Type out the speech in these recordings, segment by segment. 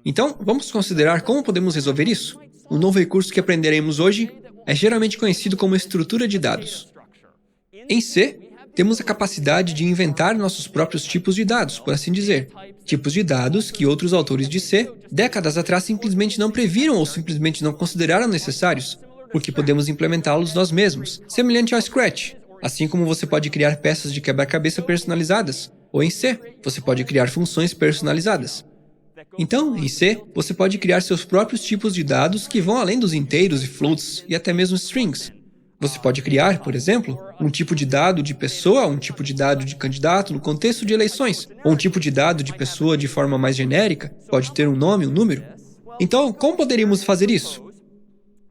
Então, vamos considerar como podemos resolver isso? Um novo recurso que aprenderemos hoje é geralmente conhecido como estrutura de dados. Em C, temos a capacidade de inventar nossos próprios tipos de dados, por assim dizer. Tipos de dados que outros autores de C, décadas atrás, simplesmente não previram ou simplesmente não consideraram necessários, porque podemos implementá-los nós mesmos, semelhante ao Scratch. Assim como você pode criar peças de quebra-cabeça personalizadas, ou em C, você pode criar funções personalizadas. Então, em C, você pode criar seus próprios tipos de dados que vão além dos inteiros e floats e até mesmo strings. Você pode criar, por exemplo, um tipo de dado de pessoa, um tipo de dado de candidato no contexto de eleições, ou um tipo de dado de pessoa de forma mais genérica, pode ter um nome, um número. Então, como poderíamos fazer isso?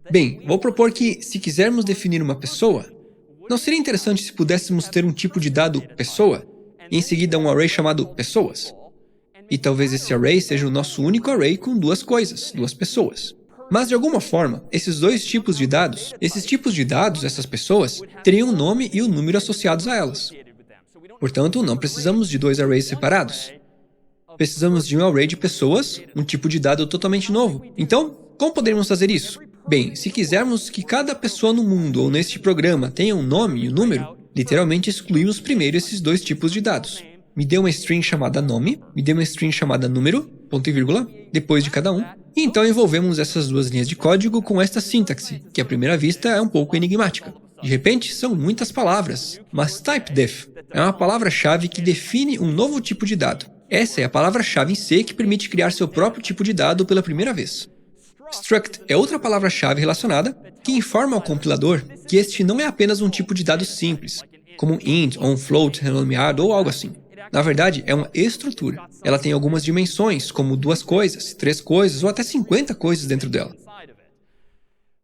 Bem, vou propor que, se quisermos definir uma pessoa, não seria interessante se pudéssemos ter um tipo de dado pessoa, e em seguida um array chamado pessoas? E talvez esse array seja o nosso único array com duas coisas, duas pessoas. Mas, de alguma forma, esses dois tipos de dados, essas pessoas, teriam um nome e um número associados a elas. Portanto, não precisamos de dois arrays separados. Precisamos de um array de pessoas, um tipo de dado totalmente novo. Então, como poderíamos fazer isso? Bem, se quisermos que cada pessoa no mundo ou neste programa tenha um nome e um número, literalmente excluímos primeiro esses dois tipos de dados. Me dê uma string chamada nome, me dê uma string chamada número, ponto e vírgula, depois de cada um, e então envolvemos essas duas linhas de código com esta sintaxe, que à primeira vista é um pouco enigmática. De repente, são muitas palavras, mas typedef é uma palavra-chave que define um novo tipo de dado. Essa é a palavra-chave em C que permite criar seu próprio tipo de dado pela primeira vez. Struct é outra palavra-chave relacionada que informa ao compilador que este não é apenas um tipo de dado simples, como um int ou um float renomeado ou algo assim. Na verdade, é uma estrutura. Ela tem algumas dimensões, como 2 coisas, 3 coisas ou até 50 coisas dentro dela.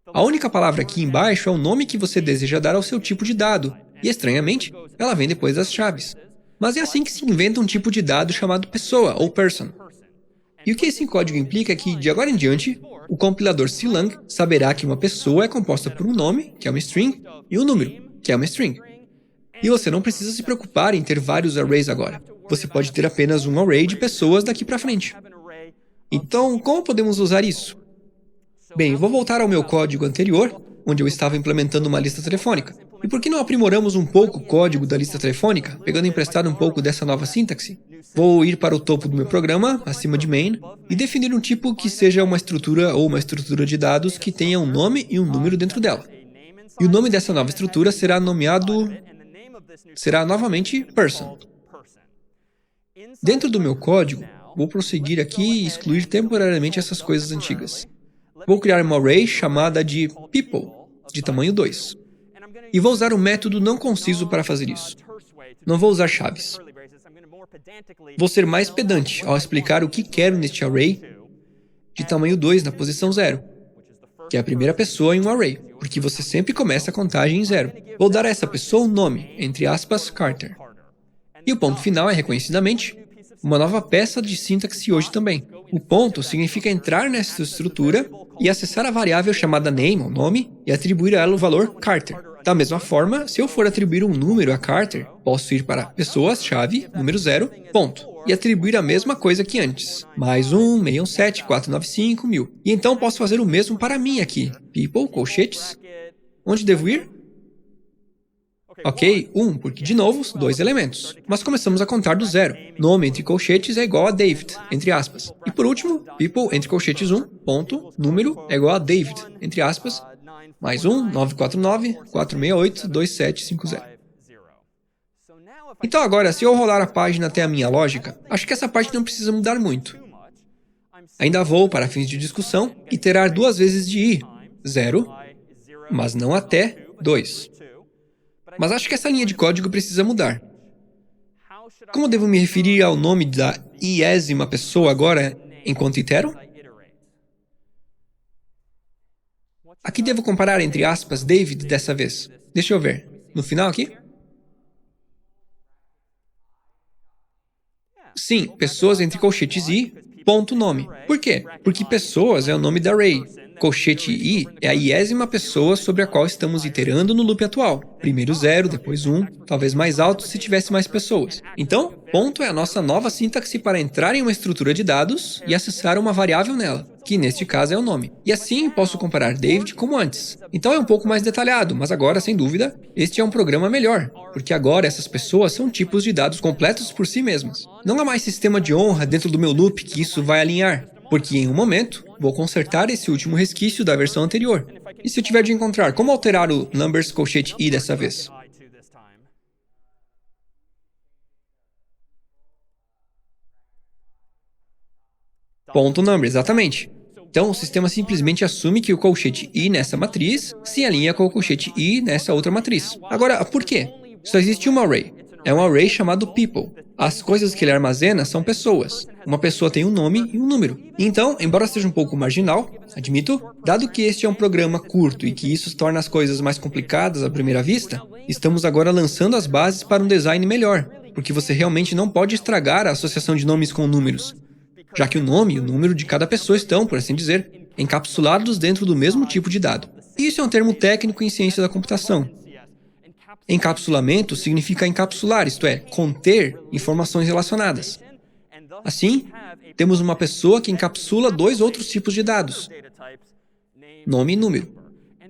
A única palavra aqui embaixo é o nome que você deseja dar ao seu tipo de dado, e estranhamente, ela vem depois das chaves. Mas é assim que se inventa um tipo de dado chamado pessoa ou person. E o que esse código implica é que, de agora em diante, o compilador Clang saberá que uma pessoa é composta por um nome, que é uma string, e um número, que é uma string. E você não precisa se preocupar em ter vários arrays agora. Você pode ter apenas um array de pessoas daqui para frente. Então, como podemos usar isso? Bem, vou voltar ao meu código anterior, onde eu estava implementando uma lista telefônica. E por que não aprimoramos um pouco o código da lista telefônica, pegando emprestado um pouco dessa nova sintaxe? Vou ir para o topo do meu programa, acima de main, e definir um tipo que seja uma estrutura ou uma estrutura de dados que tenha um nome e um número dentro dela. E o nome dessa nova estrutura será novamente person. Dentro do meu código, vou prosseguir aqui e excluir temporariamente essas coisas antigas. Vou criar uma array chamada de people, de tamanho 2. E vou usar um método não conciso para fazer isso. Não vou usar chaves. Vou ser mais pedante ao explicar o que quero neste array de tamanho 2 na posição 0, que é a primeira pessoa em um array, porque você sempre começa a contagem em 0. Vou dar a essa pessoa um nome, entre aspas, Carter. E o ponto final é, reconhecidamente, uma nova peça de sintaxe hoje também. O ponto significa entrar nessa estrutura e acessar a variável chamada name, ou nome, e atribuir a ela o valor Carter. Da mesma forma, se eu for atribuir um número a Carter, posso ir para pessoas-chave, número 0, ponto, e atribuir a mesma coisa que antes. Mais 1, 617, 495, 1000. E então posso fazer o mesmo para mim aqui. People, colchetes. Onde devo ir? Ok, 1, porque de novo, 2 elementos. Mas começamos a contar do 0. Nome entre colchetes é igual a David, entre aspas. E por último, people entre colchetes 1, ponto, número é igual a David, entre aspas, mais 1, 949, 468, 2750. Então agora, se eu rolar a página até a minha lógica, acho que essa parte não precisa mudar muito. Ainda vou, para fins de discussão, iterar 2 vezes de i, 0, mas não até 2. Mas acho que essa linha de código precisa mudar. Como devo me referir ao nome da iésima pessoa agora, enquanto itero? Aqui devo comparar entre aspas David dessa vez. Deixa eu ver. No final aqui? Sim, pessoas entre colchetes i, ponto nome. Por quê? Porque pessoas é o nome da array. colchete i é a iésima pessoa sobre a qual estamos iterando no loop atual. Primeiro 0, depois 1, talvez mais alto se tivesse mais pessoas. Então, ponto é a nossa nova sintaxe para entrar em uma estrutura de dados e acessar uma variável nela, que neste caso é o nome. E assim posso comparar David como antes. Então é um pouco mais detalhado, mas agora, sem dúvida, este é um programa melhor, porque agora essas pessoas são tipos de dados completos por si mesmas. Não há mais sistema de honra dentro do meu loop que isso vai alinhar, porque em um momento vou consertar esse último resquício da versão anterior. E se eu tiver de encontrar como alterar o numbers colchete i dessa vez? Ponto number, exatamente. Então, o sistema simplesmente assume que o colchete i nessa matriz se alinha com o colchete i nessa outra matriz. Agora, por quê? Só existe uma array. É um array chamado people. As coisas que ele armazena são pessoas. Uma pessoa tem um nome e um número. Então, embora seja um pouco marginal, admito, dado que este é um programa curto e que isso torna as coisas mais complicadas à primeira vista, estamos agora lançando as bases para um design melhor, porque você realmente não pode estragar a associação de nomes com números, já que o nome e o número de cada pessoa estão, por assim dizer, encapsulados dentro do mesmo tipo de dado. Isso é um termo técnico em ciência da computação. Encapsulamento significa encapsular, isto é, conter informações relacionadas. Assim, temos uma pessoa que encapsula dois outros tipos de dados, nome e número.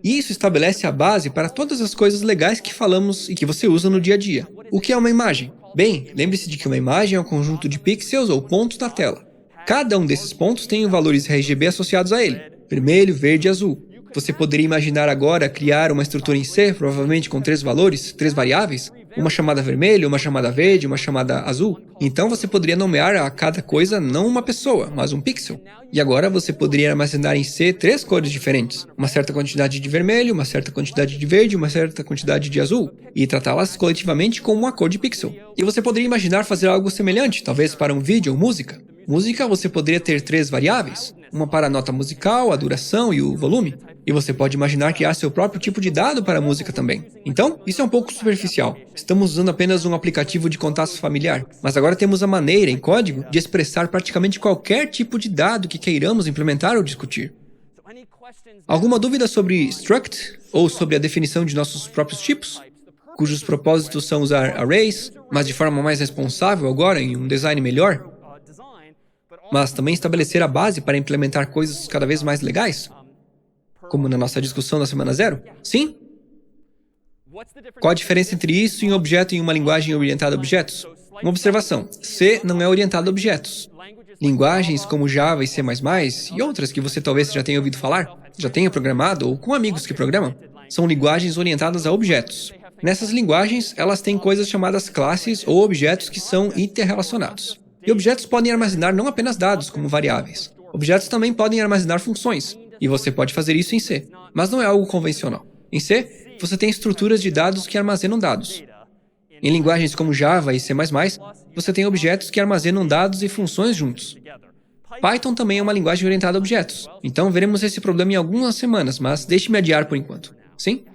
E isso estabelece a base para todas as coisas legais que falamos e que você usa no dia a dia. O que é uma imagem? Bem, lembre-se de que uma imagem é um conjunto de pixels ou pontos na tela. Cada um desses pontos tem valores RGB associados a ele, vermelho, verde e azul. Você poderia imaginar agora criar uma estrutura em C, provavelmente com 3 valores, 3 variáveis, uma chamada vermelho, uma chamada verde, uma chamada azul. Então você poderia nomear a cada coisa não uma pessoa, mas um pixel. E agora você poderia armazenar em C 3 cores diferentes, uma certa quantidade de vermelho, uma certa quantidade de verde, uma certa quantidade de azul, e tratá-las coletivamente como uma cor de pixel. E você poderia imaginar fazer algo semelhante, talvez para um vídeo ou música. Música você poderia ter 3 variáveis, uma para a nota musical, a duração e o volume. E você pode imaginar criar seu próprio tipo de dado para a música também. Então, isso é um pouco superficial. Estamos usando apenas um aplicativo de contatos familiar, mas agora temos a maneira, em código, de expressar praticamente qualquer tipo de dado que queiramos implementar ou discutir. Alguma dúvida sobre struct, ou sobre a definição de nossos próprios tipos, cujos propósitos são usar arrays, mas de forma mais responsável agora, em um design melhor? Mas também estabelecer a base para implementar coisas cada vez mais legais? Como na nossa discussão na semana 0? Sim? Qual a diferença entre isso e um objeto em uma linguagem orientada a objetos? Uma observação: C não é orientado a objetos. Linguagens como Java e C++ e outras que você talvez já tenha ouvido falar, já tenha programado ou com amigos que programam, são linguagens orientadas a objetos. Nessas linguagens, elas têm coisas chamadas classes ou objetos que são interrelacionados. E objetos podem armazenar não apenas dados, como variáveis. Objetos também podem armazenar funções, e você pode fazer isso em C, mas não é algo convencional. Em C, você tem estruturas de dados que armazenam dados. Em linguagens como Java e C++, você tem objetos que armazenam dados e funções juntos. Python também é uma linguagem orientada a objetos, então veremos esse problema em algumas semanas, mas deixe-me adiar por enquanto. Sim?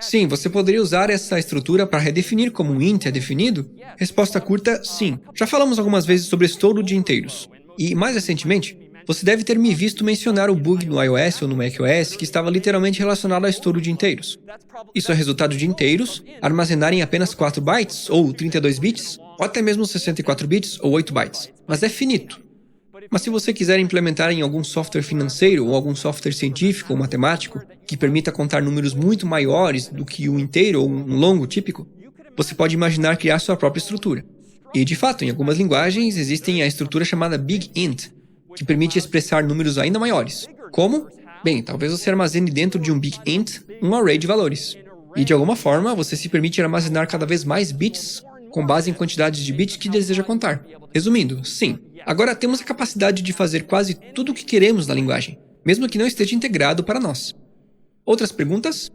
Sim, você poderia usar essa estrutura para redefinir como um int é definido? Resposta curta, sim. Já falamos algumas vezes sobre estouro de inteiros. E, mais recentemente, você deve ter me visto mencionar o bug no iOS ou no macOS que estava literalmente relacionado a estouro de inteiros. Isso é resultado de inteiros armazenarem apenas 4 bytes, ou 32 bits, ou até mesmo 64 bits, ou 8 bytes. Mas é finito. Mas se você quiser implementar em algum software financeiro ou algum software científico ou matemático que permita contar números muito maiores do que o inteiro ou um longo típico, você pode imaginar criar sua própria estrutura. E, de fato, em algumas linguagens existem a estrutura chamada Big Int, que permite expressar números ainda maiores. Como? Bem, talvez você armazene dentro de um Big Int um array de valores. E, de alguma forma, você se permite armazenar cada vez mais bits com base em quantidades de bits que deseja contar. Resumindo, sim. Agora temos a capacidade de fazer quase tudo o que queremos na linguagem, mesmo que não esteja integrado para nós. Outras perguntas?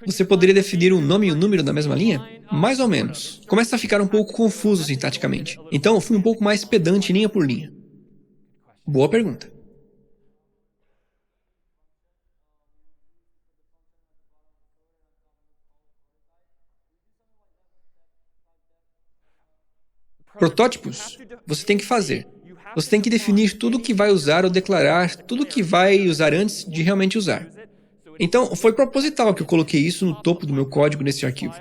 Você poderia definir um nome e um número na mesma linha? Mais ou menos. Começa a ficar um pouco confuso sintaticamente. Então eu fui um pouco mais pedante linha por linha. Boa pergunta. Protótipos, você tem que fazer. Você tem que definir tudo o que vai usar ou declarar tudo o que vai usar antes de realmente usar. Então, foi proposital que eu coloquei isso no topo do meu código nesse arquivo.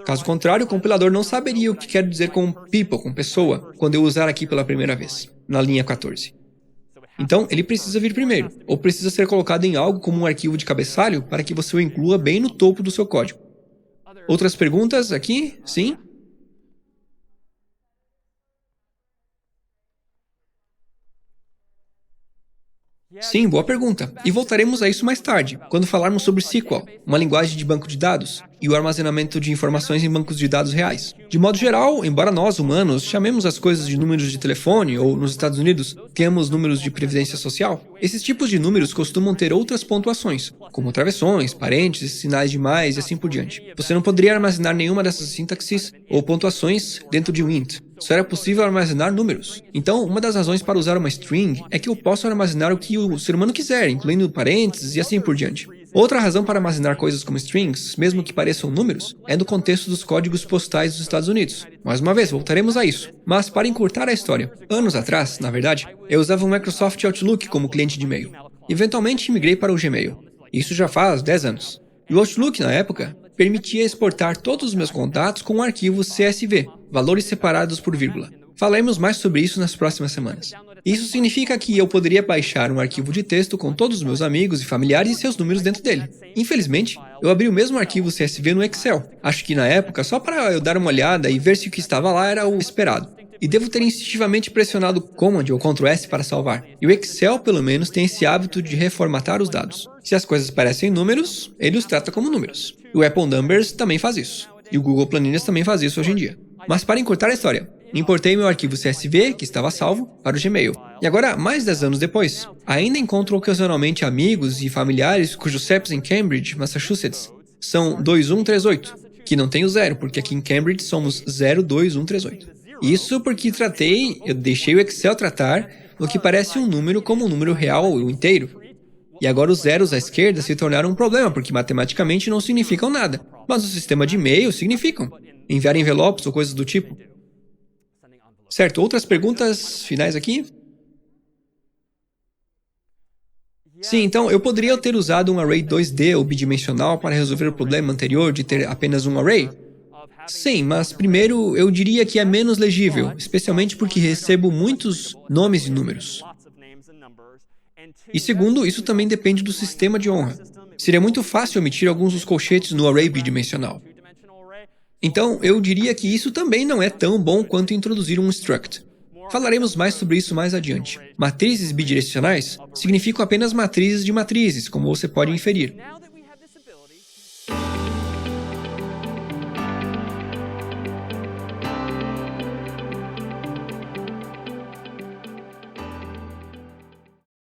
Caso contrário, o compilador não saberia o que quero dizer com people, com pessoa, quando eu usar aqui pela primeira vez, na linha 14. Então, ele precisa vir primeiro, ou precisa ser colocado em algo como um arquivo de cabeçalho para que você o inclua bem no topo do seu código. Outras perguntas aqui? Sim? Sim, boa pergunta. E voltaremos a isso mais tarde, quando falarmos sobre SQL, uma linguagem de banco de dados, e o armazenamento de informações em bancos de dados reais. De modo geral, embora nós, humanos, chamemos as coisas de números de telefone, ou nos Estados Unidos, tenhamos números de previdência social, esses tipos de números costumam ter outras pontuações, como travessões, parênteses, sinais de mais e assim por diante. Você não poderia armazenar nenhuma dessas sintaxes ou pontuações dentro de um int. Só era possível armazenar números. Então, uma das razões para usar uma string é que eu posso armazenar o que o ser humano quiser, incluindo parênteses e assim por diante. Outra razão para armazenar coisas como strings, mesmo que pareçam números, é no contexto dos códigos postais dos Estados Unidos. Mais uma vez, voltaremos a isso. Mas para encurtar a história, anos atrás, na verdade, eu usava o Microsoft Outlook como cliente de e-mail. Eventualmente migrei para o Gmail. Isso já faz 10 anos. E o Outlook, na época, permitia exportar todos os meus contatos com um arquivo CSV, valores separados por vírgula. Falaremos mais sobre isso nas próximas semanas. Isso significa que eu poderia baixar um arquivo de texto com todos os meus amigos e familiares e seus números dentro dele. Infelizmente, eu abri o mesmo arquivo CSV no Excel. Acho que na época, só para eu dar uma olhada e ver se o que estava lá era o esperado. E devo ter instintivamente pressionado Command ou Ctrl S para salvar. E o Excel, pelo menos, tem esse hábito de reformatar os dados. Se as coisas parecem números, ele os trata como números. E o Apple Numbers também faz isso. E o Google Planilhas também faz isso hoje em dia. Mas para encurtar a história, importei meu arquivo CSV, que estava salvo, para o Gmail. E agora, mais 10 anos depois, ainda encontro ocasionalmente amigos e familiares cujos CEPs em Cambridge, Massachusetts, são 2138, que não tem o zero, porque aqui em Cambridge somos 02138. Isso porque eu deixei o Excel tratar o que parece um número como um número real ou inteiro. E agora os zeros à esquerda se tornaram um problema, porque matematicamente não significam nada, mas no sistema de e-mail significam. Enviar envelopes ou coisas do tipo. Certo, outras perguntas finais aqui? Sim, então eu poderia ter usado um array 2D ou bidimensional para resolver o problema anterior de ter apenas um array? Sim, mas primeiro eu diria que é menos legível, especialmente porque recebo muitos nomes e números. E segundo, isso também depende do sistema de honra. Seria muito fácil omitir alguns dos colchetes no array bidimensional. Então, eu diria que isso também não é tão bom quanto introduzir um struct. Falaremos mais sobre isso mais adiante. Matrizes bidirecionais significam apenas matrizes de matrizes, como você pode inferir.